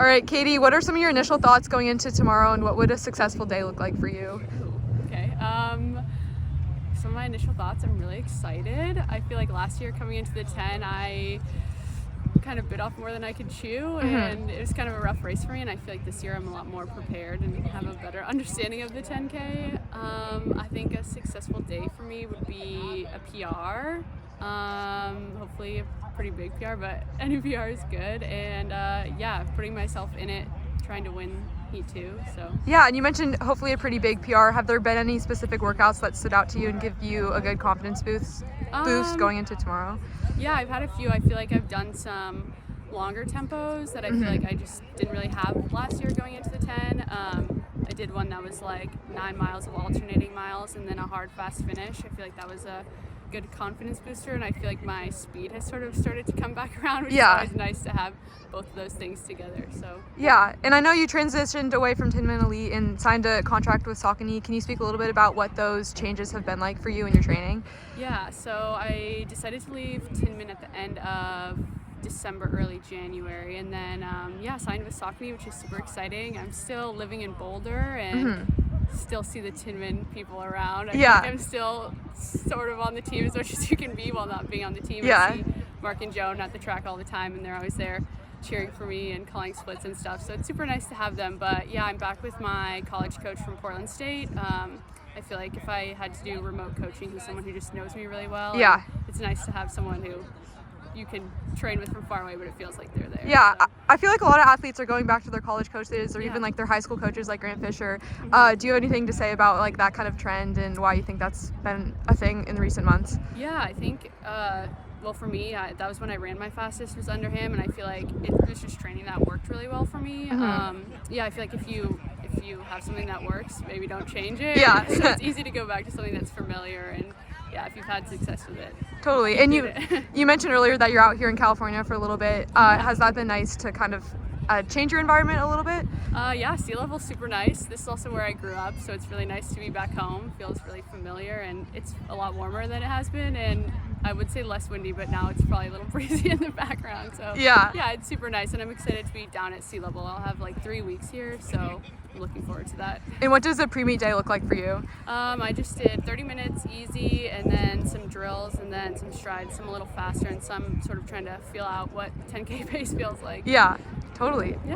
All right, Katie, what are some of your initial thoughts going into tomorrow, and what would a successful day look like for you? Okay. Some of my initial thoughts, I'm really excited. I feel like last year coming into the 10, I kind of bit off more than I could chew, and it was kind of a rough race for me, and I feel like this year I'm a lot more prepared and have a better understanding of the 10K. I think a successful day for me would be a PR, hopefully a pretty big PR, but any PR is good, and putting myself in it, trying to win Heat 2. So Yeah, and you mentioned hopefully a pretty big PR. Have there been any specific workouts that stood out to you and give you a good confidence boost going into tomorrow? Yeah, I've had a few. I feel like I've done some longer tempos that I feel like I just didn't really have last year going into the 10. I did one that was like 9 miles of alternating miles and then a hard fast finish. I feel like that was a good confidence booster, and I feel like my speed has sort of started to come back around, which is always nice to have both of those things together. So yeah, and I know you transitioned away from Tinman Elite and signed a contract with Saucony. Can you speak a little bit about what those changes have been like for you in your training? Yeah, so I decided to leave Tinman at the end of December, early January, and then signed with Saucony, which is super exciting. I'm still living in Boulder and still see the Tinman people around. I think I'm still sort of on the team as much as you can be while not being on the team. I see Mark and Joan at the track all the time, and they're always there cheering for me and calling splits and stuff, so it's super nice to have them. But yeah, I'm back with my college coach from Portland State. I feel like if I had to do remote coaching, he's someone who just knows me really well. Yeah, it's nice to have someone who you can train with from far away, but it feels like they're there. Yeah, so I feel like a lot of athletes are going back to their college coaches or even like their high school coaches like Grant Fisher. Do you have anything to say about like that kind of trend and why you think that's been a thing in recent months? Yeah, I think well, for me, that was when I ran my fastest, was under him, and I feel like it was just training that worked really well for me. I feel like if you have something that works, maybe don't change it. Yeah. So it's easy to go back to something that's familiar, and yeah, if you've had success with it. Totally. And you mentioned earlier that you're out here in California for a little bit. Has that been nice to kind of change your environment a little bit? Yeah, sea level's super nice. This is also where I grew up, so it's really nice to be back home. Feels really familiar, and it's a lot warmer than it has been, and I would say less windy, but now it's probably a little breezy in the background. So yeah, it's super nice, and I'm excited to be down at sea level. I'll have like 3 weeks here, so I'm looking forward to that. And what does a pre-meet day look like for you? I just did 30 minutes easy, and then some drills, and then some strides, some a little faster, and some sort of trying to feel out what 10K pace feels like. Yeah, totally. Yeah.